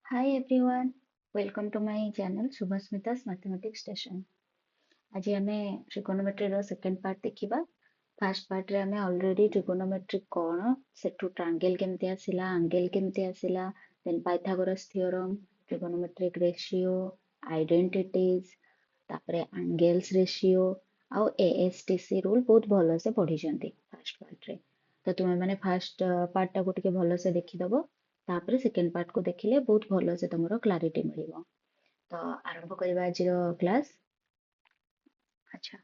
Hi everyone, welcome to my channel Subhasmita's Mathematics Station. आज आमे trigonometry रो second part देखिबा. First part रे आमे already trigonometry कोण Sethu triangle केमते आसिला, angle केमते आसिला, then Pythagoras theorem, trigonometric ratio, identities, तापरे angles ratio ଆଉ ASTC rule बहुत भलो से पढ़ी जंती first part रे. तो तुमे माने first part टा को टिके भलो से देखि दबो. तापरे second part को देखिले बहुत भलो से तमरो clarity मिलिबो. तो आरंभ करिबा आजिरो क्लास. अच्छा,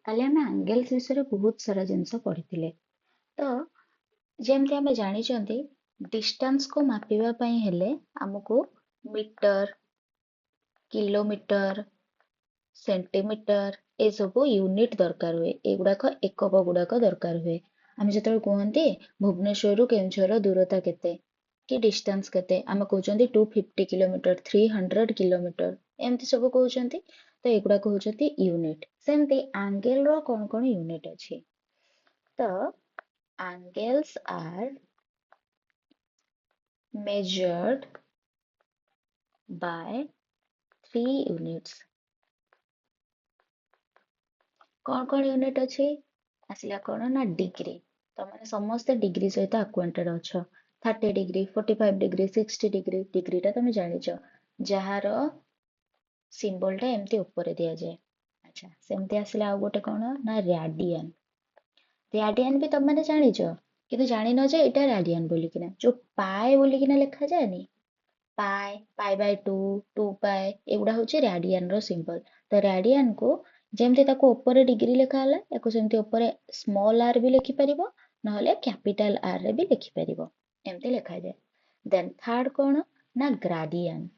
काली आमे angles विषय बहुत सारा जिंस पढ़िथिले. तो जेमति आमे जानि चंती distance को मापिबा पई हेले हमको मीटर, किलोमीटर, सेंटीमीटर ए सब यूनिट दरकार हुए. एगुड़ाक एकक गुड़ाक दरकार हुए. आमे जतबेले कहंती भुवनेश्वर रु केउंझर दूरता केते कि डिस्टेंस केते आमे कहउचंती 250 किलोमीटर 300 किलोमीटर एमती सब कहउचंती. तो एगुड़ा कहउचंती यूनिट. सेमती एंगल रो कोन कोन यूनिट अछि. तो angles are measured by 3 units. कौन यूनिट अच्छी आसला कौन ना डिग्री. तो मैंने समस्ते डिग्री सहित अक्वांटेड अच्छ. 30 डिग्री 45 डिग्री 60 डिग्री डिग्रीटा तुम जानिच जार सिंबलटा एमती ऊपर दिया जाए. अच्छा सेमती आसला आ गोटे कौन ना रेडियन. रेडियन भी तुम मैंने जानिच किंतु जानि न जे एटा रेडियन बोलिकिना जो पाए बोलिकिना लिखा जाएनी पाए पाए बाय 2 2 पाए एगुड़ा हूँ रेडियन रो सिंबल. तो रेडियन को जेमती ताको ऊपर डिग्री लिखा हला याको सेमती ऊपर स्मॉल आर भी लिखि परिबो नहले कैपिटल आर रे भी लिखि परिबो एमती लिखा जाए. देन थर्ड कोन ना ग्रेडियन.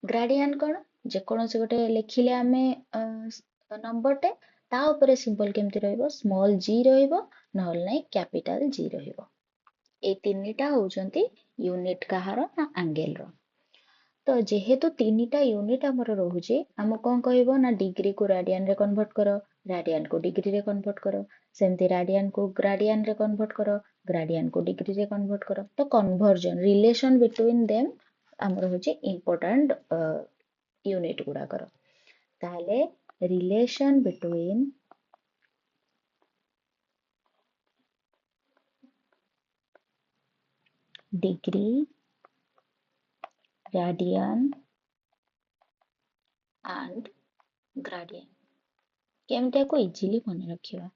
ग्रेडियन कोन जे कोनोसी गोटे लिखिले आमे नंबर टे ता ऊपर सिंबल केमती रहइबो स्मॉल जी रहइबो नहले नै कैपिटल जी रहइबो. ए तीनटा होउचंती यूनिट काहार ना एंगल रो. तो जेहेतु तीनटा यूनिट हमर रहुची हम कोन कहइबो ना डिग्री को रेडियन रे कन्वर्ट करो, रेडियन को डिग्री रे कन्वर्ट करो, सेमती रेडियन को ग्रेडियन रे कन्वर्ट करो, ग्रेडियन को डिग्री रे कन्वर्ट करो. तो कन्वर्जन रिलेशन बिटवीन देम हमर होची इंपोर्टेंट यूनिट गुडा करो. ताले relation between degree radian and gradian केमते को इजीली मन रखिबा.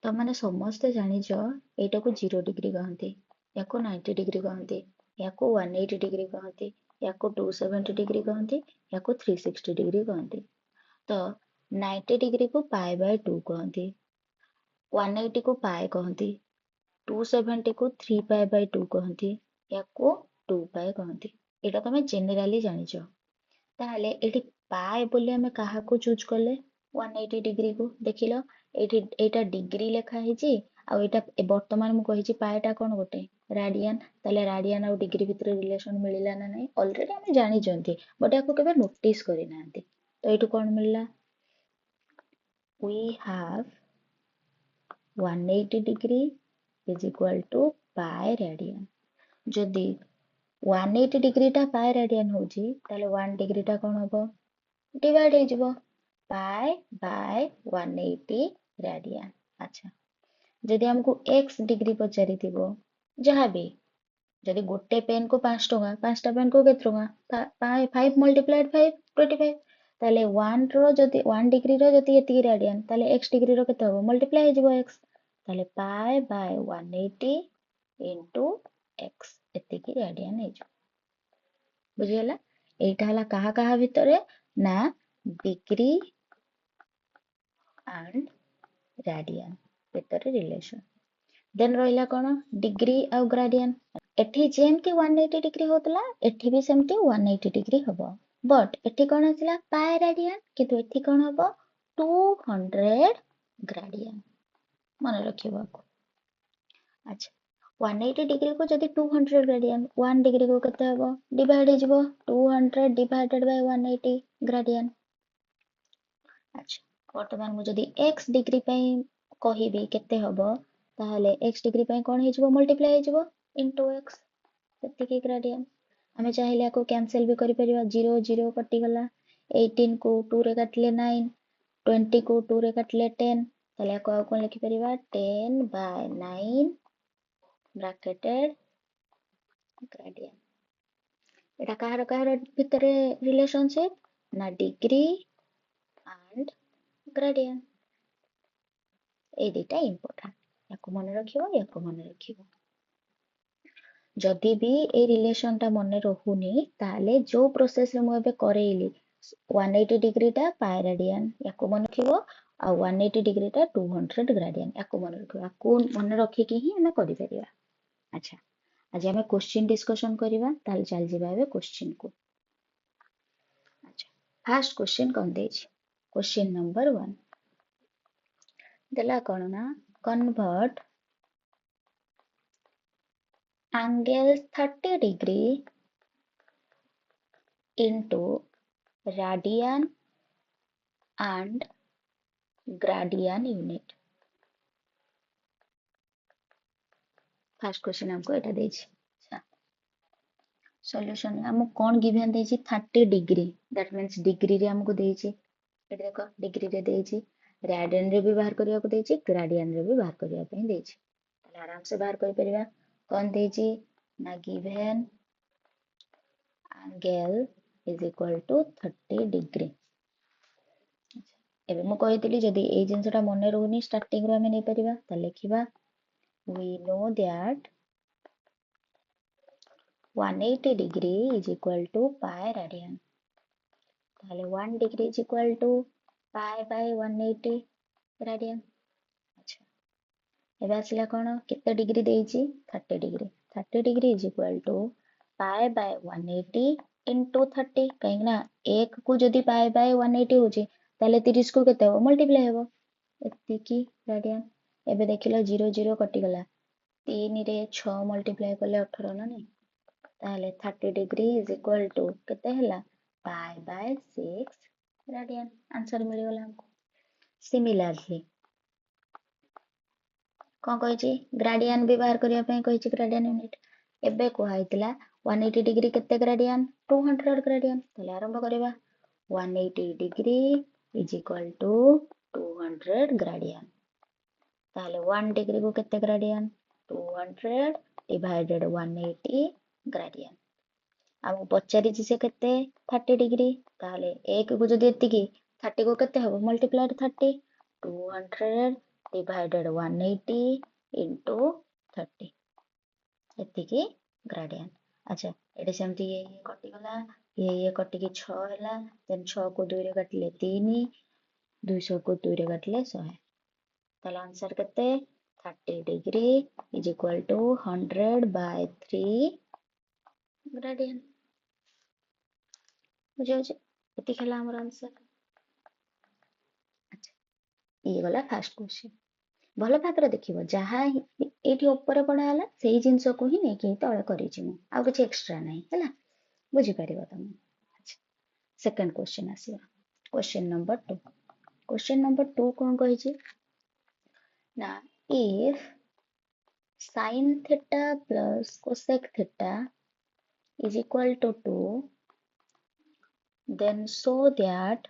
तो मैंने समस्ते जानिच एटा को 0 डिग्री कहती, याको 90 डिग्री कहती, याको 180 डिग्री कहती, याको 270 डिग्री कहती, याको 360 डिग्री कहती. तो 90 डिग्री को पाई बाय 2 कहती, 180 को पाई कहती, 270 को 3 पाई बाय 2 कहती, याको 2 पाई कहती. एटा तमे जनरली जानिच. ताहले एठी पाए बोली हमें काहा को चूज करले 180 डिग्री को देखिलो एठी एटा डिग्री लेखा हेची आ एटा वर्तमान मु कहिची पाएटा कोन गोटे रेडियन. ताले रेडियन और डिग्री भितर रिलेशन मिलिला ना नहीं ऑलरेडी हमें जानि जंती बट याको केबे नोटिस करि नांती. तो एठु कोन मिलला we have 180 degree is equal to pi radian. जदि 180 डिग्री टा पाए रेडियन होची ताले 1 डिग्री टा कोन हबो डिवाइड हो जिवो पाई बाय 180 रेडियन. अच्छा जदि हमको x डिग्री पचारि थिबो जहाँ भी जदि गोटे पेन को 5 टका 5टा पेन को केते टका 5 मल्टीप्लाइड 5 25 ताले 1 रो जदि 1 डिग्री रो जदि एति रेडियन ताले x डिग्री रो केते हबो मल्टीप्लाई हो जिवो x ताले पाई बाय 180 इनटू x एति की रेडियन हे जो बुझियला. एटा हला कहा कहा भितरे ना डिग्री एंड रेडियन भितर रिलेशन. देन रहिला कोन डिग्री आ ग्रेडियन. एठी जेमती 180 डिग्री होतला एठी भी सेमती 180 डिग्री हबो बट एठी कोन आसिला पाई रेडियन किंतु एठी कोन हबो 200 ग्रेडियन मन रखिबो. अच्छा 180 डिग्री को जदि 200 ग्रेडियन 1 डिग्री को केते हबो डिवाइड हो जिवो 200 डिवाइडेड बाय 180 ग्रेडियन. अच्छा वर्तमान मु जदि x डिग्री पई कहिबी केते हबो ताहले x डिग्री पई कोन हे जिवो मल्टीप्लाई हे जिवो इनटू x ସେତିକି ଗ୍ରାଡିଆନ୍। ଆମେ ଚାହିଁଲେ ଆକୁ କ୍ୟାନସେल ବି କରିପାରିବା। 0 0 କଟିଗଲା। 18 କୁ 2 ରେ କାଟିଲେ 9, 20 କୁ 2 ରେ କାଟିଲେ 10, ତାହେଲେ ଆକୁ ଆଉ କଣ ଲେଖିପାରିବା 10/9 ବ୍ରାକେଟେଡ ଗ୍ରାଡିଆନ୍। ଏଟା କାହାର କାହାର ଭିତରେ ରିଲେସନସିପ ନା ଡିଗ୍ରୀ and gradient। এই দুইটা ইম্পর্টান্ট, ୟାକୁ ମନେ ରଖିବ, ୟାକୁ ମନେ ରଖିବ। ଯଦି ବି ଏଇ ରିଲେସନଟା ମନେ ରହୁନି ତାହେଲେ ଯୋଉ ପ୍ରୋସେସରେ ମୁଁ ଏବେ କରେଇଲି 180 ଡିଗ୍ରୀଟା ପାଏ ରାଡିଆନ୍, ୟାକୁ ମନେ ରଖିବ, ଆଉ 180 ଡିଗ୍ରୀଟା 200 ଗ୍ରାଡିଆନ୍, ୟାକୁ ମନେ ରଖିବ। ୟାକୁ ମନେ ରଖିକି ହିଁ ଆମେ କରିପାରିବା। ଆଚ୍ଛା, ଆଜି ଆମେ କ୍ୱେଶ୍ଚିନ୍ ଡିସ୍କସନ କରିବା, ତାହେଲେ ଚାଲିଯିବା ଏବେ କ୍ୱେଶ୍ଚିନ୍କୁ। ଆଚ୍ଛା, ଫାର୍ଷ୍ଟ କ୍ୱେଶ୍ଚିନ୍ କଣ ଦେଇଛି? କ୍ୱେଶ୍ଚିନ୍ ନମ୍ବର 1 ଦେଲା କଣ ନା convert angle 30 degree into radian and gradian unit। First question हमको एटा देछि। अच्छा, सॉल्यूशन हमको कौन गिवन देछि 30 डिग्री, दैट मींस डिग्री रे हमको देछि। एटा देखो डिग्री रे देछि, रेडियन रे भी बाहर करिया को देछि, ग्रेडियन रे भी बाहर करिया पई देछि। ताले आराम से बाहर करि परिबा। कौन देछि ना given angle is equal to 30 degree। ଏବେ ମୁଁ କହିଥିଲି ଯଦି ଏଇ ଜିନିଷଟା ମନେ ରହୁନି ଷ୍ଟାର୍ଟିଂ ରୁ ଆମେ ନେଇ ପାରିବା। ତାହେଲେ ଲେଖିବା we know that 180 degree is equal to pi radian। ताहले 1 degree is equal to pi by 180 radian। अच्छा, ଏବେ ଆସିଲା କଣ କେତେ डिग्री ଦେଇଛି 30 degree. 30 degree is equal to pi by 180 into 30। କାହିଁକି ନା 1 କୁ ଯଦି pi by 180 होची ताहले 30 को केते हो मल्टीप्लाई हेबो एतिकी radian। ଏବେ ଦେଖିଲ 0 0 कटि गला, 3 रे 6 मल्टीप्लाई कले 18 ना नहीं, ताहले 30 डिग्री is equal to केते हला pi by 6 radian। आंसर मिल गला हमको। सिमिलरली कौन कहिछि ग्रेडियन भी बाहर करिया पई कहिछि ग्रेडियन यूनिट। एबे को हाइतला 180 डिग्री केते ग्रेडियन 200 ग्रेडियन। ताहले आरंभ करिवा 180 degree is equal to 200 gradient. ताहले 1 डिग्री को केते ग्रेडियन 200 डिवाइडेड 180 ग्रेडियन। आमको पचारिछि से केते 30 डिग्री, ताहले 1 को जदि एतिकी 30 को केते हबो मल्टीप्लाइड 30, 200 डिवाइडेड 180 into 30 एतिकी ग्रेडियन। अच्छा, एटे सेमती ये कटि गला, ये कटि की 6 हला, देन 6 को 2 रे काटले 3, 200 को 2 रे काटले 100। ताहले आंसर केते 30 degree is equal to 100 by 3 gradient. बुझे एति खेला हमर आंसर। अच्छा, ये गला फर्स्ट क्वेश्चन। भल भागर देखिबो जहा एठी ऊपर पढ़ा हला सेही जिंस को ही नै कि तळे करिछि मु, आ किछ एक्स्ट्रा नै हला, बुझि परिबो तमे। अच्छा, सेकंड क्वेश्चन आसीबा क्वेश्चन नंबर 2। क्वेश्चन नंबर 2 कोन कहिछि ना if sin theta plus cosec theta is equal to 2, then show that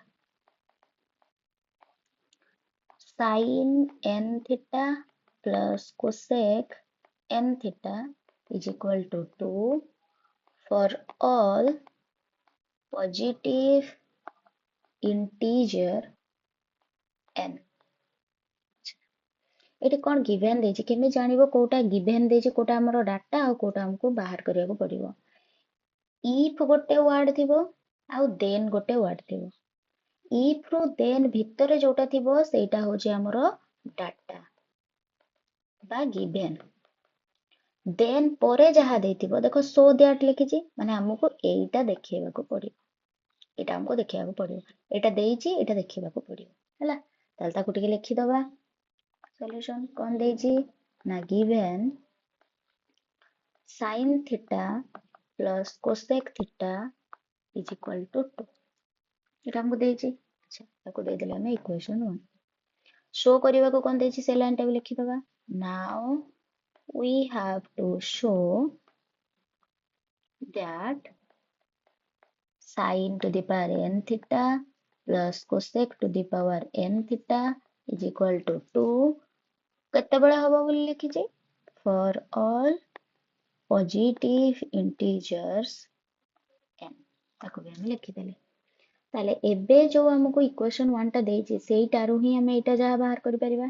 sin n theta plus cosec n theta is equal to 2 for all positive integer n। Eighty कौन given देछि केमे जानिबो Kota given देछि कोटा हमरो data आ कोटा हमको बाहर करिया को पड़िबो। if गोटे word थिबो आ देन गोटे वर्ड थिबो, if रो देन भितरे जोटा थिबो सेटा होछि हमरो डाटा बा गिवन। देन परे जहा देथिबो देखो सो दैट लिखिछि माने हमको एटा देखिबा को पड़िबो, एटा हमको देखिबा को पड़िबो, एटा देइछि एटा देखिबा को पड़िबो हला। ताल ताकू टिके लिखि दबा। सॉल्यूशन कौन देइछि ना given sin theta plus cosec theta is equal to 2। एटा हमको देइछि। अच्छा, ताकू दे देला हम इक्वेशन 1। शो करिवा को कौन देइछि से लाइन टा लिखि दबा। Now we have to show that sin to the power n theta plus cosec to the power n theta is equal to 2 କେତେବେଳେ ହବ ବୋଲି ଲେଖିଛି for all positive integers n ତାକୁ ବି ଆମେ ଲେଖିଦେଲେ। ତାହେଲେ ଏବେ ଯୋଉ ଆମକୁ ଇକ୍ୱେସନ 1 ଟା ଦେଇଛି ସେଇଟାରୁ ହିଁ ଆମେ ଏଇଟା ଯାହା ବାହାର କରିପାରିବା।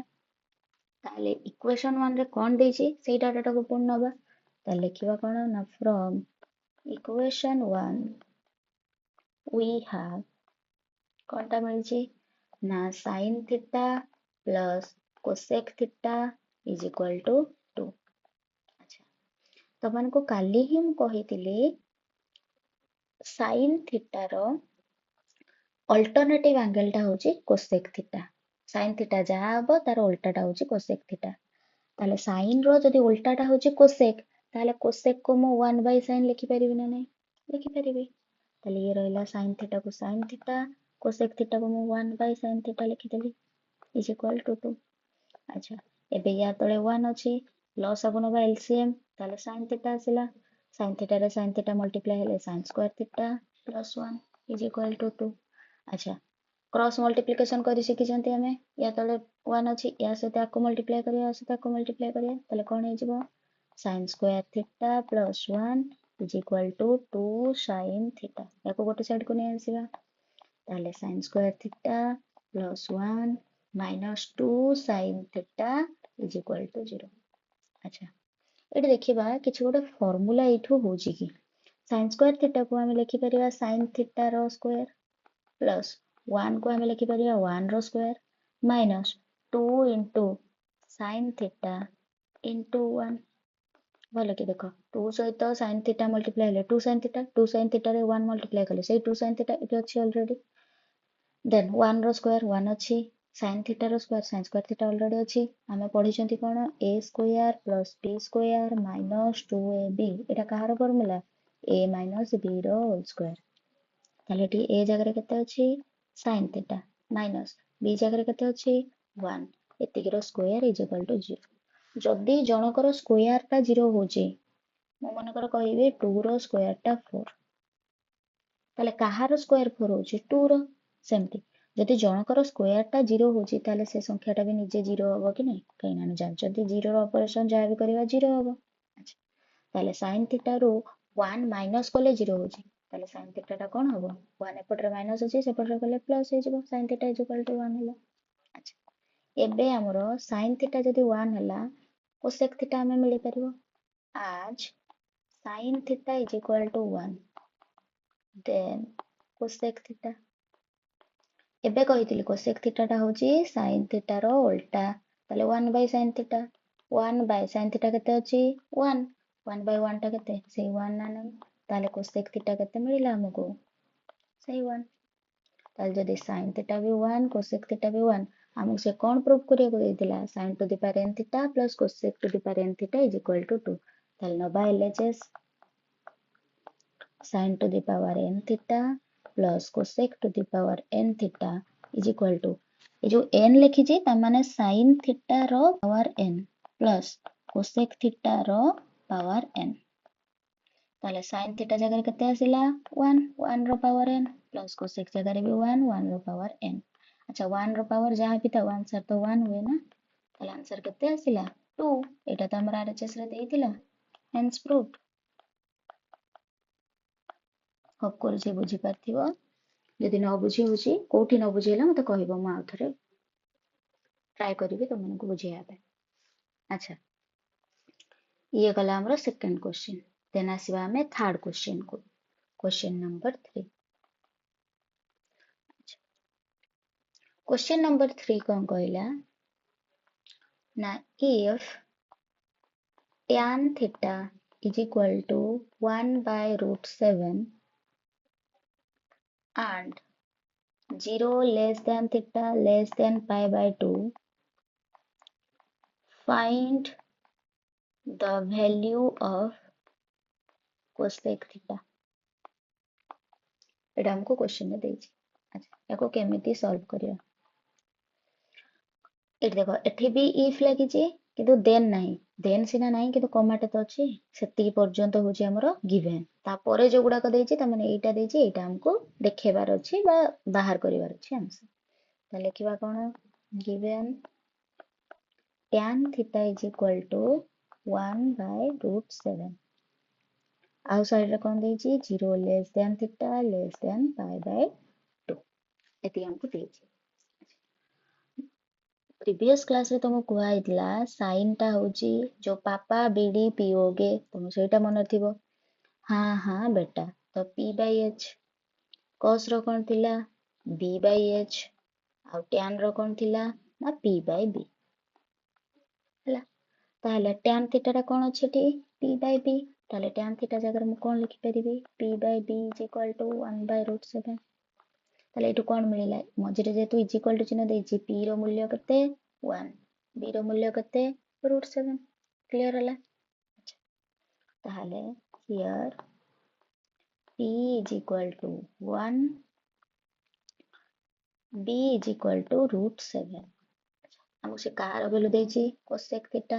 ତାହେଲେ ଇକ୍ୱେସନ 1 ରେ କଣ ଦେଇଛି ସେଇ ଡାଟାଟାକୁ ପୁଣି ନବା। ତାହେଲେ ଲେଖିବା କଣ ନା from equation 1 we have କଣଟା ମିଳିଛି ନା sin theta plus cosec theta is equal to 2। ଆଚ୍ଛା ତମମାନଙ୍କୁ କାଲି ହିଁ ମୁଁ କହିଥିଲି sin theta ର ଅଲ୍ଟରନେଟିଭ ଆଙ୍ଗେଲଟା ହଉଛି cosec theta। sin theta ଯାହା ହବ ତାର ଓଲଟାଟା ହଉଛି cosec theta। ତାହେଲେ sin ର ଯଦି ଓଲଟାଟା ହଉଛି cosec ତାହେଲେ cosec କୁ ମୁଁ 1 by sin ଲେଖିପାରିବି ନା ନାହିଁ ଲେଖିପାରିବି। ତାହେଲେ ଇଏ ରହିଲା sin theta କୁ sin theta cosec theta କୁ ମୁଁ 1 by sin theta ଲେଖିଦେଲି is equal to 2। ଆଚ୍ଛା ଏବେ ୟା ତଳେ 1 ଅଛି ଲସାଗୁ ନବା LCM ତାହେଲେ sin theta ଆସିଲା sin theta ରେ sin theta ମଲ୍ଟିପ୍ଲାଏ ହେଲେ sin square theta plus 1 is equal to 2। ଆଚ୍ଛା क्रॉस मल्टीप्लिकेशन କରି ଶିଖିଛନ୍ତି ଆମେ ୟା ତଳେ 1 ଅଛି ୟା ସହିତ ଆକୁ ମଲ୍ଟିପ୍ଲାଏ କରିବା ୟା ସହିତ ଆକୁ ମଲ୍ଟିପ୍ଲାଏ କରିବା ତାହେଲେ କଣ ହେଇଯିବ sin square theta plus 1 is equal to 2 sin theta ୟାକୁ ଗୋଟେ ସାଇଡ୍ କୁ ନେଇ ଆସିବା ତାହେଲେ sin square theta plus 1 minus 2 sin theta is equal to 0। ଆଚ୍ଛା ଏଠି ଦେଖିବା କିଛି ଗୋଟେ ଫର୍ମୁଲା ଏଇଠୁ ହଉଛି କି sin square theta କୁ ଆମେ ଲେଖିପାରିବା sin theta ର ସ୍କ୍ୱାର ପ୍ଲସ୍ 1 को हमें लिखिपारिया 1 रो square minus 2 into sin theta into 1 भले कि देखो 2 सहित sin थीटा मल्टीप्लाई हेले 2 sin थीटा रे 1 मल्टीप्लाई कले सेही 2 sin थीटा इति अछि ऑलरेडी देन 1 रो स्क्वायर 1 अछि sin थीटा रो square sin square theta already अछि हमें पढी छंती कोन a square plus b square minus 2ab एटा कहार फार्मूला a माइनस b रो होल स्क्वायर ताले टी a जगह रे केते अछि sin theta minus b ଜାଗାରେ କେତେ ଅଛି 1 ଏତିକିର ସ୍କ୍ୱାର ଇଜ ଇକ୍ୱାଲ ଟୁ 0। ଯଦି ଜଣକର ସ୍କ୍ୱାର ଟା 0 ହଉଛି ମୁଁ ମନେକର କହିବି 2 ର ସ୍କ୍ୱାର ଟା 4 ତାହେଲେ କାହାର ସ୍କ୍ୱାର 4 ହଉଛି 2 ର ସେମିତି ଯଦି ଜଣକର ସ୍କ୍ୱାର ଟା 0 ହଉଛି ତାହେଲେ ସେ ସଂଖ୍ୟାଟା ବି ନିଜେ 0 ହବ କି ନାହିଁ କାହିଁକି ନା ଜାଣିଛନ୍ତି 0 ର ଅପରେସନ ଯାହା ବି କରିବା 0 ହବ। ତାହେଲେ sin theta ରୁ 1 ମାଇନସ କଲେ 0 ହଉଛି ତାହେଲେ sin theta ଟା କଣ ହବ 1 ଏପଟରେ ମାଇନସ ଅଛି ସେପଟରେ କଲେ ପ୍ଲସ ହେଇଯିବ sin theta is equal to 1 ହେଲା। ଆଚ୍ଛା ଏବେ ଆମର sin theta ଯଦି 1 ହେଲା cosec theta ଆମେ ମିଳି ପାରିବ as sin theta is equal to 1 then cosec theta ଏବେ କହିଥିଲି cosec theta ଟା ହଉଛି sin theta ର ଓଲଟା ତାହେଲେ 1 by sin theta 1 by sin theta କେତେ ଅଛି 1 1 by 1 ଟା କେତେ ସେଇ 1 ନା ନାହିଁ ताले cosec theta केते मिलिला हमको सही 1 ताले जदी sin theta भी 1 cosec theta भी 1 हमको से कोन प्रूव करिया को देतिला sin to the power n theta plus cosec to the power n theta is equal to 2 ताले नबा LHS sin to the power n theta plus cosec to the power n theta is equal to ये जो n लिखी जे ता माने sin theta रो power n plus cosec theta रो power n ताले sin theta जगह केते आसिला 1 1 रो पावर n प्लस cosec जगह भी 1 1 रो पावर n। अच्छा 1 रो पावर जहाँ भी था आंसर तो 1 हुए ना ताले आंसर केते आसिला 2 एटा तो हमरा आरएचएस रे देइतिला हेंस प्रूव्ड। होप कर जे बुझी पाथिबो यदि न बुझी होची कोठी न बुझीला मते कहबो म आउथरे ट्राई करबी तुमनको बुझिया पे। अच्छा ये गला हमरा सेकंड क्वेश्चन देन आसीबा हमें थर्ड क्वेश्चन को क्वेश्चन नंबर 3। क्वेश्चन नंबर 3 कौन कहला ना if tan theta is equal to 1 by root 7 and 0 less than theta less than pi by 2 find the value of cosec theta एटा हमको question में देछि। अच्छा याको केमिति सॉल्व करिया एट देखो एठी भी इफ लागि जे କିନ୍ତୁ ଦେନ୍ ନାହିଁ, ଦେନ୍ ସିନା ନାହିଁ କିନ୍ତୁ କମାଟା ତ ଅଛି, ସେତିକି ପର୍ଯ୍ୟନ୍ତ ହଉଛି ଆମର ଗିଭେନ୍। ତାପରେ ଯୋଉଗୁଡାକ ଦେଇଛି ତାମାନେ ଏଇଟା ଦେଇଛି, ଏଇଟା ଆମକୁ ଦେଖେଇବାର ଅଛି ବା ବାହାର କରିବାର ଅଛି ଆନ୍ସର। ତାହେଲେ ଲେଖିବା କଣ, given tan theta is equal to 1/√7। ଆଉ ସାଇଡରେ କଣ ଦେଇଛି, 0 less than theta less than π/2, ଏତିକି ଆମକୁ ଦେଇଛି। प्रीवियस क्लास रे तुमको कुहाइतला साइन टा होची जो पापा बीडी पिओगे, तुम सेटा मन थिबो। हाँ हाँ बेटा, तो p/h, cos रो कोन थिला b/h, आउ tan रो कोन थिला ना p/b हला। ताहले tan थीटा टा कोन अछि टी p/b, ताहले tan थीटा जगह मु कोन लिखि परिबी, p/b = 1/√7। ताहले एटु कोन मिलिला, मझिरे जेतु इज इक्वल टू चिन्ह देछि, p रो मूल्य कते 1, b रो मूल्य कते √7। क्लियर हला। ताहले हियर p = 1, b = √7। हमको से कार वैल्यू देछि cosec थीटा।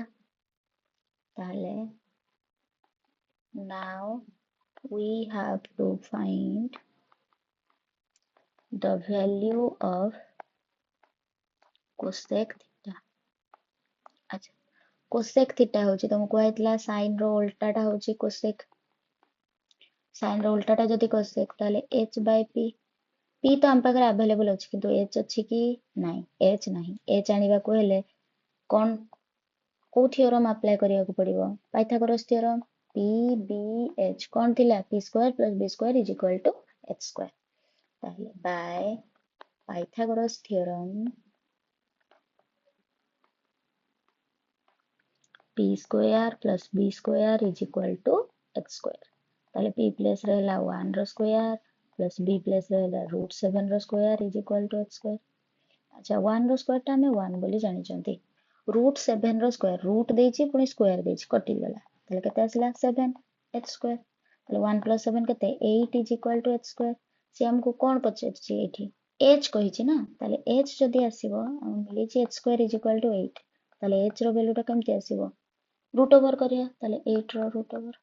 ताहले now we have to find the value of cosec theta। अच्छा, cosec theta होची तुमको आइतला sin रो उल्टाटा होची cosec, sin रो उल्टाटा जदि cosec ताले h/p, p तो हम पाखरे अवेलेबल अछि किंतु h अछि कि नाही, h नाही। h आनिबा को हेले कोन को थ्योरम अप्लाई करिया को पड़िबो, पाइथागोरस थ्योरम, p/b/h कोन थिला p² + b² = h²। ताहले by Pythagoras theorem p² + b² = h²। ताहले p प्लेस रहला 1 रो स्क्वायर प्लस b प्लेस रहला √7 रो स्क्वायर = h²। अच्छा 1 रो स्क्वायर टा हमें 1 बोली जानि चंती, √7 रो स्क्वायर रूट देछि पुनी स्क्वायर देछि कटि गला, ताहले केते आसला 7 h²। ताहले 1 + 7 केते 8 = h²। से हमको कोन पचछि एठी h कहिछि ना, ताहले h जदि आसीबो हम मिलिछि h² = 8, ताहले h रो वैल्यू टा केमति आसीबो, रूट ओवर करिया, ताहले 8 रो रूट ओवर,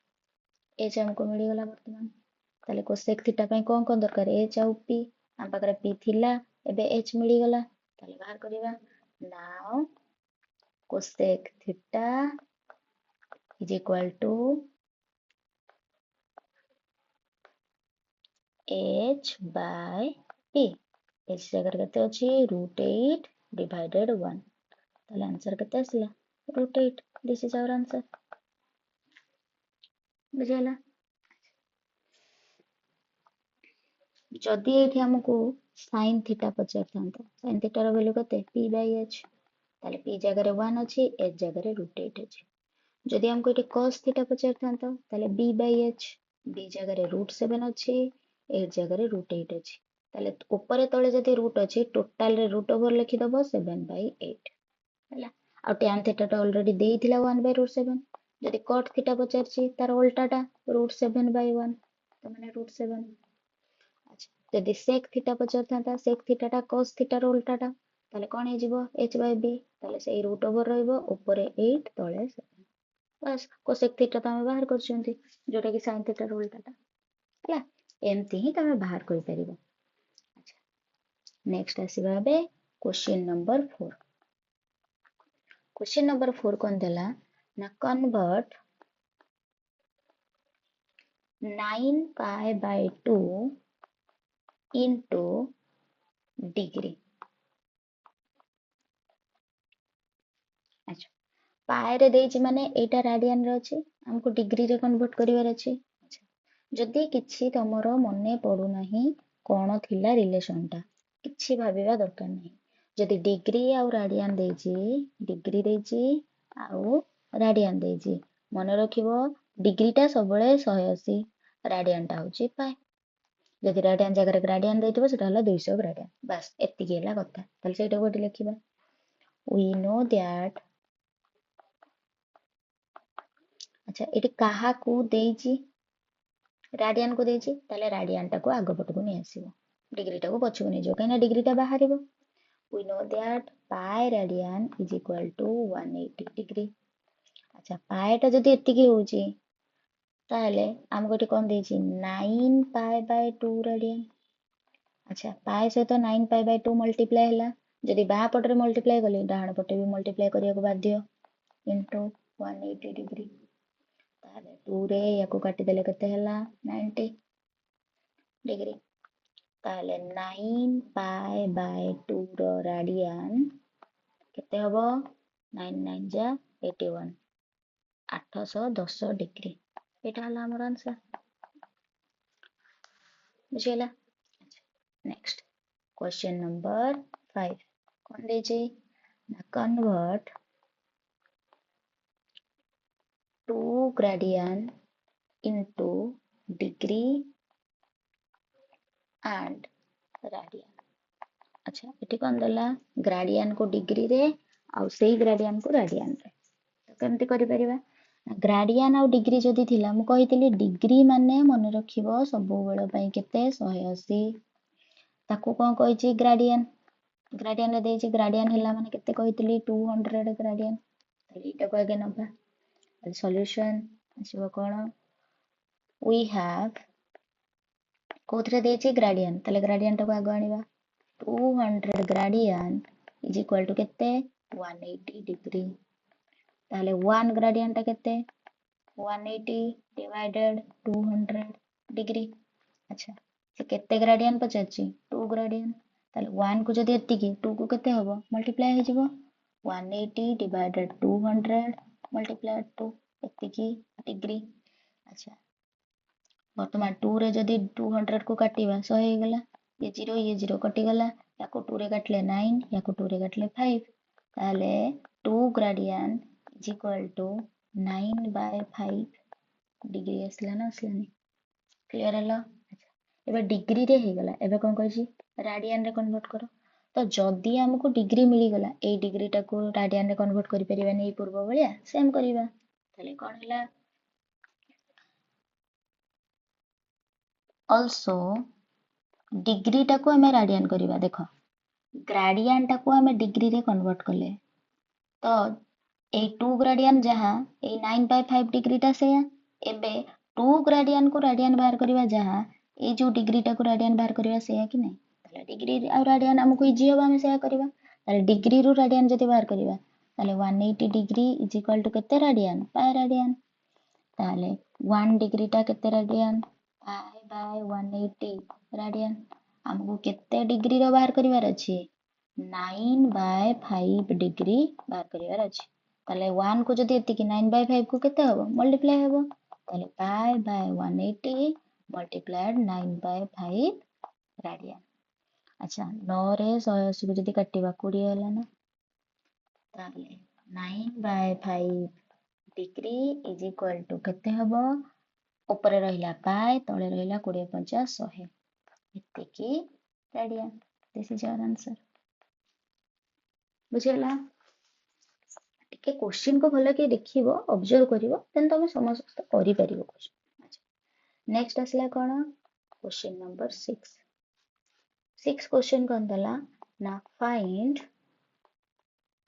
h हमको मिली गला वर्तमान। ताहले cosec थीटा पई कोन कोन दरकार, h आउ p, हम पाखरे p थिला एबे h मिली गला, ताहले बाहर करिवा। Now cosec theta is equal to h/p, h जगह केते अछि √8 / 1, ताहले आंसर केते आसला √8। दिस इज आवर आंसर, बुझला। जदि एठी हमको sin थीटा पचारथांता, sin थीटा रो वैल्यू केते p/h, ताहले p जगह रे 1 अछि, h जगह रे √8 अछि। जदि हमको एठी cos थीटा पचारथांता, ताहले b/h, b जगह रे √7 अछि, h जगह रे √8 अछि। ताहले ऊपर तळे जदि रूट अछि, टोटल रे रूट ओवर लिखि दबो 7/8 हला। आ tan थीटा टा ऑलरेडी देइथिला 1/√7, जदि cot थीटा पचारछि तार उल्टाटा √7/1, तो माने √7। अच्छा जदि sec थीटा पचारथांता, sec थीटा टा cos थीटा रो उल्टाटा, ताहले कोन हे जिवो h/b, ताहले सेही रूट ओवर रहइबो ऊपरे 8 तळे 7। बस cosec थीटा त हम बाहर करछंती, जोटा कि sin थीटा रो उल्टाटा हला। एमती ही तमे बाहर करि परिबो। अच्छा नेक्स्ट आसीबा बे क्वेश्चन नंबर 4। क्वेश्चन नंबर 4 कोन देला ना, कन्वर्ट 9π/2 into डिग्री। अच्छा पाए रे देइछि माने एटा रेडियन रे अछि, हमको डिग्री रे कन्वर्ट करिवार अछि। अच्छा जदि किछि तमरो मने पडु नाही कोन थिला रिलेशन टा, किछि भाबिबा दरकार नाही। जदि डिग्री आउ रेडियन देइछि, डिग्री देइछि आउ रेडियन देइछि, मने रखिबो डिग्री टा सबले 180, रेडियन टा होछि पाए। जदि रेडियन जगह रे ग्रेडियन देइथिबो सेटा हला 200 ग्रेडियन, बस एतिकी हला कथा। ताले सेटा कोठी लिखिबा, we know that। अच्छा एटी काहा को देइछि, रेडियन को देइछि, ताले रेडियन टा को आगो पटको नै आसीबो, डिग्री टा को पछको नै जो, काइना डिग्री टा बाहरिबो। we know that pi radian is equal to 180 degree. अच्छा पाए टा जदि एतिकी होची ताहले हमको एटी कोन देची 9 पाई बाय 2 रेडियन. अच्छा पाए सहित 9 पाई बाय 2 मल्टीप्लाई होला जदि बाहा पटरे मल्टीप्लाई कली डाहाण पटे भी मल्टीप्लाई करिया को बाध्य इनटू 180 डिग्री. ताहले 2 रे याको काटी देले केते होला 90 डिग्री. ताहले 9 पाई बाय 2 रो रेडियन केते हबो 9 9 जा 81 810 डिग्री. एटा हला हमर आंसर बुझेला. नेक्स्ट क्वेश्चन नंबर 5 कोन देजे convert 2 gradian into degree and radian. अच्छा एटी कोन देला ग्रेडियन को डिग्री रे आउ सेही ग्रेडियन को रेडियन रे तो केमती करि परिबा ग्रेडियन आउ डिग्री जदि थिला मु कहितली डिग्री माने मन रखिबो सबो बेଳ पई केते 180 ताकू कोन कहिची ग्रेडियन ग्रेडियन रे देची ग्रेडियन हिला माने केते कहितली 200 ग्रेडियन तले इटा को आगे नबा सॉल्यूशन आसीबो कोन we have कोथरे देची ग्रेडियन तले ग्रेडियन टाको आगे आनिबा 200 ग्रेडियन इज इक्वल टू केते 180 डिग्री ताले 1 ग्रेडियन टा केते 180 डिवाइडेड 200 डिग्री. अच्छा से केते ग्रेडियन पचाची 2 ग्रेडियन ताले 1 को जदि एतिकी 2 को केते हबो मल्टीप्लाई हो जिवो 180 डिवाइडेड 200 मल्टीप्लाई 2 एतिकी डिग्री. अच्छा वर्तमान 2 रे जदि 200 को काटिबा 100 हे गेला ये 0 कटि गला याको 2 रे काटले 9 याको 2 रे काटले 5 ताले 2 gradian is equal to 9 by 5 degree असला ना असलानी क्लियर हला. एबे डिग्री रे हे गला एबे कोन कहछि रेडियन रे कन्वर्ट करो तो जदी हमको डिग्री मिली गला ए डिग्री टा को रेडियन रे कन्वर्ट करि परिबा नै पूर्व बलिया सेम करिबा ताले कोन हला also डिग्री टा को हमें रेडियन करिबा देखो ग्रेडियन टा को हमें डिग्री रे कन्वर्ट कले तो ए 2 ग्रेडियन जहा ए 9 बाय 5 डिग्री टा से एबे 2 ग्रेडियन को रेडियन बाहर करिबा जहा ए जो डिग्री टा को रेडियन बाहर करिबा से कि नै ताले डिग्री आ रेडियन हमको इजी होबा हम से करिबा ताले डिग्री रु रेडियन जति बाहर करिबा ताले 180 डिग्री इज इक्वल टू केते रेडियन पाई रेडियन ताले 1 डिग्री टा केते रेडियन पाई बाय 180 रेडियन हमको केते डिग्री रो बाहर करिवार अछि 9 बाय 5 डिग्री बाहर करिवार अछि ताले 1 को जदि एतिकी 9 बाय 5 को केते हबो मल्टीप्लाई हबो ताले pi by 180 multiplied 9 by 5 radian. अच्छा 9 रे 180 को जदि काटिबा 20 होला ना ताले 9 by 5 degree is equal to केते हबो ऊपर रहिला पाई तळे रहिला 20 50 100 एतिकी radian. This is your answer बुझेला टिके क्वेश्चन को भले के देखिबो ऑब्जर्व करिवो देन तमे समस्त करि परिबो क्वेश्चन. अच्छा नेक्स्ट असला कोन क्वेश्चन नंबर 6 क्वेश्चन कोन दला ना find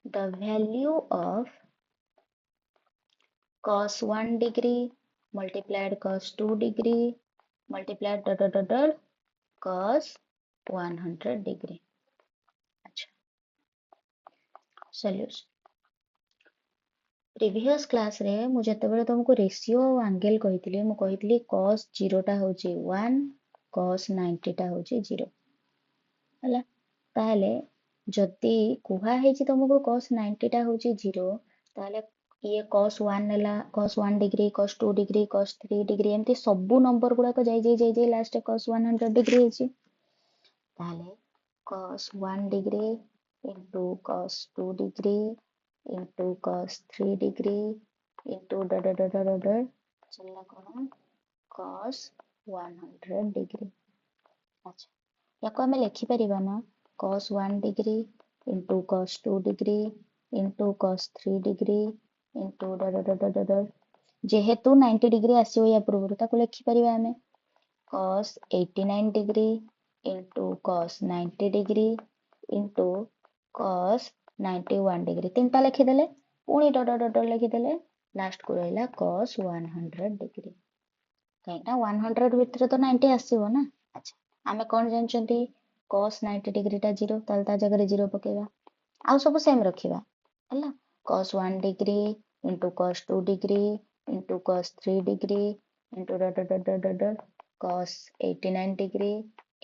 the value of cos 1 degree multiplied cos 2 degree multiplied cos 100 degree. अच्छा सॉल्यूशन प्रीवियस क्लास रे मु जते बेले तुमको रेशियो एंगल कहितली मु कहितली cos 0 टा होची 1 cos 90 टा होची 0 हला ताले जति कुहा हेची तुमको cos 90 टा होची 0 ताले ये cos 1 नेला cos 1 degree cos 2 degree cos 3 degree एमती सबु नंबर गुडा को जाई लास्ट cos 100 डिग्री हेची ताले cos 1 degree into cos 2 degree into cos 3 degree into चलना कौन cos 100 डिग्री. अच्छा याको हमें लिखि परिबा ना cos 1 degree into cos 2 degree into cos 3 degree into जेहेतु 90 डिग्री आसीओ या पूर्व ताको लिखि परिबा हमें cos 89 degree into cos 90 degree into cos 91 degree तीनटा लिखिदेले पुणी डट डट लिखिदेले लास्ट को रहा cos 100 डिग्री कहीं 100 भितर तो 90 आसो ना। अच्छा आम कौन जानते cos 90 डिग्री टा 0 ता जगह 0 पकेबा आउ सब सेम रखिबा है cos 1 degree into cos 2 degree into cos 3 degree into dot dot dot dot cos 89 degree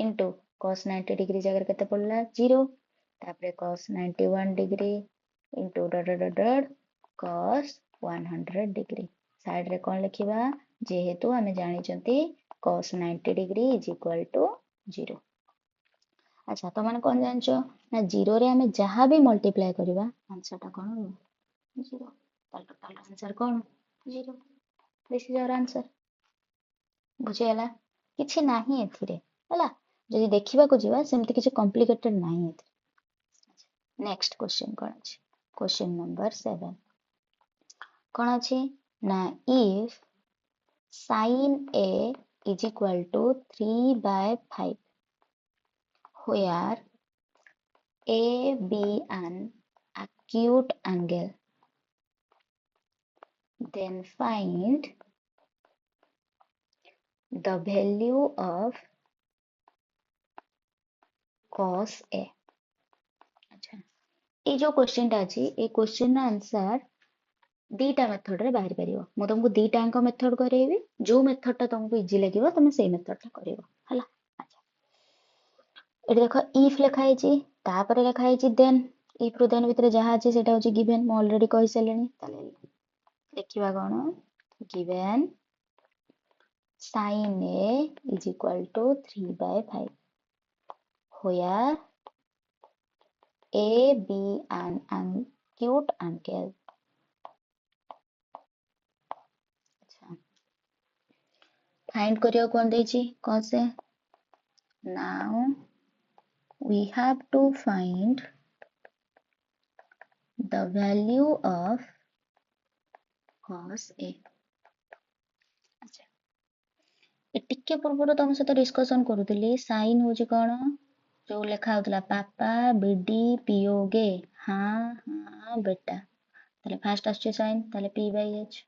into cos 90 degree जगह केते पड़ला 0 तापरे cos 91 degree into dot dot dot cos 100 degree side रे कौन लिखिबा जेहेतु आमे जानि चंती cos 90 degree is equal to 0। अच्छा तो माने कौन जानछो ना 0 रे आमे जहां भी मल्टीप्लाई करबा आंसर टा कौन हो 0 ताल टोटल आंसर कौन 0 दिस इज आवर आंसर बुझियला किछि नाही एथिरे हला जदि देखिबा को जीवा सेमति किछि कॉम्प्लिकेटेड नाही एथिरे। नेक्स्ट क्वेश्चन कौन अछि क्वेश्चन नंबर 7 कौन अछि ना if sin a is equal to 3/5 where a be an acute angle then find the value of cos a। अच्छा ये जो क्वेश्चन टा अछि ए क्वेश्चन ना आंसर दीटा मेथड रे बाहर परियो मु तुमको दीटा अंक मेथड करेबी जो मेथड टा तुमको इजी लागिवो तुम सेही मेथड टा करिवो हला। अच्छा एटी देखो इफ लिखा है तापर लिखा है देन इफ रु देन भितर जहा अछि सेटा होछि गिवन मु ऑलरेडी कहि सलेनी ताले देखिबा कोन given sin a is equal to 3/5 where a be an acute angle। अच्छा फाइंड करियो कोन देछि कौन से now we have to find the value of cos a। अच्छा ए टिके पूर्व तुम सहित डिस्कशन करूली साइन होची कौन जो लिखा होतला पापा बीडी पियोगे हाँ हाँ बेटा ताले फास्ट आछे साइन ताले p by h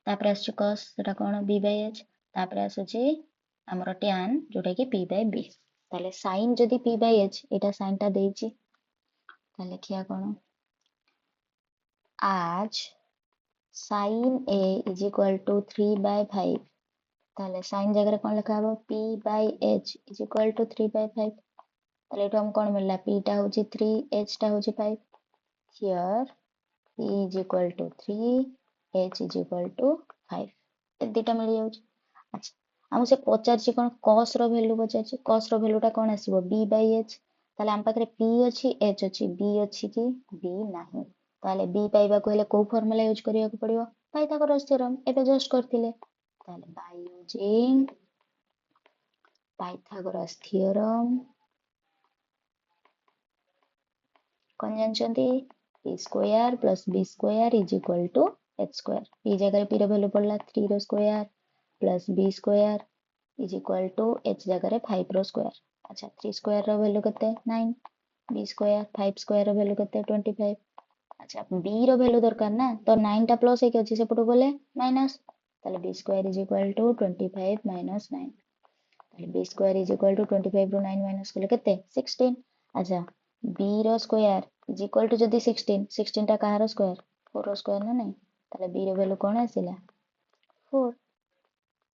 तापर आछे cos सेटा कौन b by h तापर आछे हमर tan जोटा कि p by b ताले साइन जदि p by h Etah sign टा देछि ताले लिखिया कौन आज sin a is equal to 3/5 ताले साइन जगह कौन लिखा हो p by h is equal to 3/5 ताले एटु हम कौन मिलला p टा होची 3 h टा होची 5 here p is equal to 3 h is equal to 5 ए दुटा मिल जाउची। अच्छा हम से पचारची कोन cos रो वैल्यू पचारची cos रो वैल्यू टा कोन आसीबो b by h ताले हम पाखरे p अछि h अछि b अछि कि b नाही ताले b पाइबा को हेले को फार्मूला यूज करिया को पड़ियो पाइथागोरस थ्योरम एटा जस्ट करथिले ताले बाय यूजिंग पाइथागोरस थ्योरम कौन जानछंती p square plus b square is equal to h square p जगह p रो वैल्यू पड़ला 3 रो square plus b square is equal to h जगह 5 रो स्क्वायर। अच्छा 3 स्क्वायर रो वैल्यू केते 9 b square 5 square rho value केते 25। अच्छा b रो वैल्यू दरकार ना तो 9 टा प्लस एक अछि सेपटो बोले माइनस ताले b square is equal to 25 minus 9 ताले b square is equal to 25 रो 9 माइनस करले केते 16। अच्छा b रो स्क्वायर इज इक्वल टू जदी 16 टा कहार स्क्वायर 4 रो स्क्वायर ना नहीं ताले b रो वैल्यू कोन आसिला 4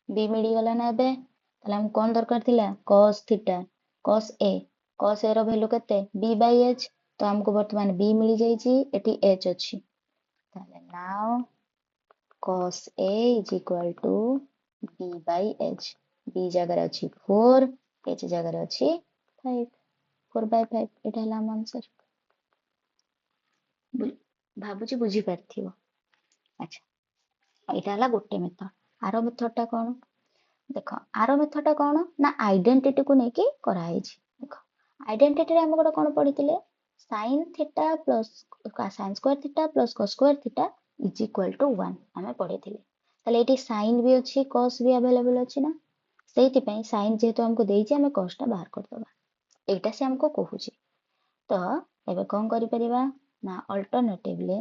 b मिली गला ना बे ताले हम कोन दरकार थिला cos थीटा cos a रो वैल्यू केते b by h तो हमको वर्तमान b मिली जाईची एटी h अछि ताले now cos a is equal to b by h b जगह अछि 4 h जगह अछि 5 4/5 एटा हला आंसर भाबुची बुझी पारथिबो। अच्छा एटा हला गोटे मेथड आरो मेथड टा कोन देखो आरो मेथड टा कोन ना आइडेंटिटी को नेकी करा हिची देखो आइडेंटिटी रे हम गोटे कोन पढिथिले sin theta plus sin square theta plus cos square theta is equal to 1 हमें पढिथिले ताले एटी sin भी अछि cos भी अवेलेबल अछि ना सेति पई sin जेहेतु हमको देइछि हमें cos टा बाहर कर दबा एटा से हमको कहूची तो ଏବେ କଣ କରିପାରିବା ନା ଅଲ୍ଟରନେଟିଭଲି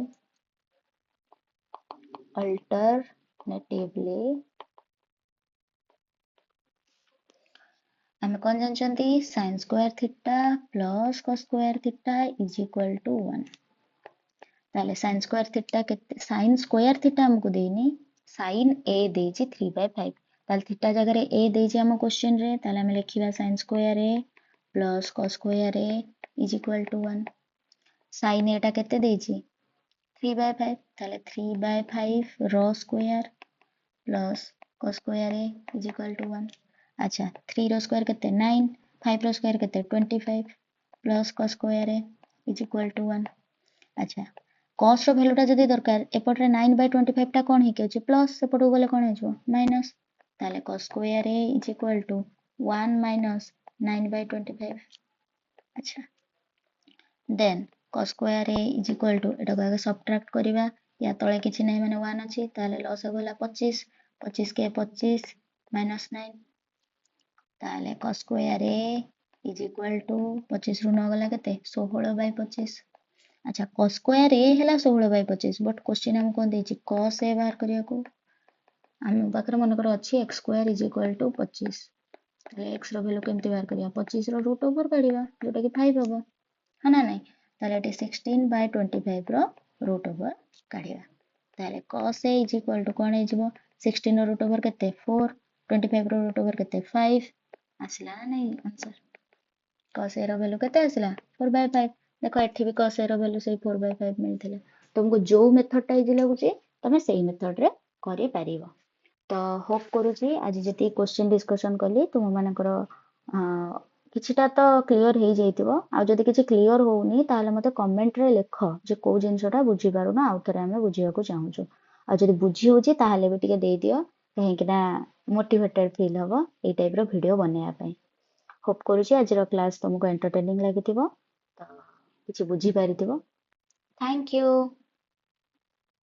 ଆମେ କଣ ଜାଣିଛନ୍ତି sin square θ plus cos square θ is equal to 1। ତାହେଲେ sin ସ୍କୋୟାର θ କେତେ, sin ସ୍କୋୟାର θ ଆମକୁ ଦେଇନି, sin a ଦେଇଛି 3/5। ତାହେଲେ θ ଜାଗାରେ a ଦେଇଛି ଆମ କ୍ୱେଶ୍ଚନ ରେ, ତାହେଲେ ଆମେ ଲେଖିବା sin square a plus cos square a is equal to 1। sin a ଟା କେତେ ଦେଇଛି 3/5, ତାହେଲେ 3/5 ର square plus cos square a is equal to 1। ଆଚ୍ଛା 3 ର ସ୍କୋୟାର କେତେ 9, 5 ର ସ୍କୋୟାର କେତେ 25 plus cos square a is equal to 1। ଆଚ୍ଛା cos ର ଭ୍ୟାଲୁଟା ଯଦି ଦରକାର, ଏପଟରେ 9/25 ଟା କଣ ହେଇକି ଅଛି ପ୍ଲସ୍, ସେପଟକୁ ଗଲେ କଣ ହେଇଯିବ ମାଇନସ୍। ତାହେଲେ cos square a is equal to 1 minus 9/25। ଆଚ୍ଛା ଦେନ୍ cos square a is equal two, ଏଟାକୁ ଆগে ସବଟ୍ରାକ୍ଟ କରିବା, ୟା ତଳେ କିଛି ନାହିଁ ମାନେ 1 ଅଛି, ତାହେଲେ ଲସ୍ ହେଲା 25, 25 କେ 25 ମାଇନସ୍ 9, ତାହେଲେ cos square a is equal two 25 ରୁ 9 ଗଲା କେତେ 16/25। ଆଚ୍ଛା cos ସ୍କୋୟାର a ହେଲା 16/25, ବଟ୍ କ୍ୱେଶ୍ଚିନ୍ ଆମକୁ କଣ ଦେଇଛି cos a ବାହାର କରିବାକୁ। ଆମ ପାଖରେ ମନେକର ଅଛି x square is equal two 25, ତାହେଲେ x ର ଭ୍ୟାଲୁ କେମିତି ବାହାର କରିବା, 25 ର ରୁଟ୍ ଓଭର କାଢିବା, ଯୋଉଟା କି 5 ହବ, ହଁ ନା ନାଇଁ। ତାହେଲେ ଏଠି 16/25 ର ରୁଟ୍ ଓଭର କାଢିବା, ତାହେଲେ cos a is equal two କଣ ହେଇଯିବ 16 ର ରୁଟ୍ ଓଭର କେତେ 4, 25 ର ରୁଟ୍ ଓଭର କେତେ 5, ଆସିଲା ନା ନାଇଁ ଆନ୍ସର। cos a ର ଭ୍ୟାଲୁ କେତେ ଆସିଲା 4/5। ଦେଖ ଏଠି ବି cos a ର ଭ୍ୟାଲୁ ସେଇ 4/5 ମିଳିଥିଲା। ତମକୁ ଯୋଉ ମେଥଡଟା ଇଜି ଲାଗୁଛି ତମେ ସେଇ ମେଥଡରେ କରିପାରିବ। ତ ହୋପ୍ କରୁଛି ଆଜି ଯେତିକି କ୍ୱେଶ୍ଚିନ୍ ଡିସ୍କସନ୍ କଲି ତୁମମାନଙ୍କର କିଛିଟା ତ କ୍ଲିୟର ହେଇଯାଇଥିବ। ଆଉ ଯଦି କିଛି କ୍ଲିୟର ହଉନି ତାହେଲେ ମୋତେ କମେଣ୍ଟରେ ଲେଖ ଯେ କୋଉ ଜିନିଷଟା ବୁଝିପାରୁନ, ଆଉ ଥରେ ଆମେ ବୁଝିବାକୁ ଚାହୁଁଛୁ। ଆଉ ଯଦି ବୁଝି ହଉଛି ତାହେଲେ ବି ଟିକେ ଦେଇଦିଅ, କାହିଁକିନା ମୋଟିଭେଟେଡ୍ ଫିଲ୍ ହବ ଏଇ ଟାଇପ୍ର ଭିଡ଼ିଓ ବନେଇବା ପାଇଁ। ହୋପ୍ କରୁଛି ଆଜିର କ୍ଲାସ୍ ତମକୁ ଏଣ୍ଟରଟେନିଂ ଲାଗିଥିବ, ତ କିଛି ବୁଝିପାରିଥିବ। Thank you.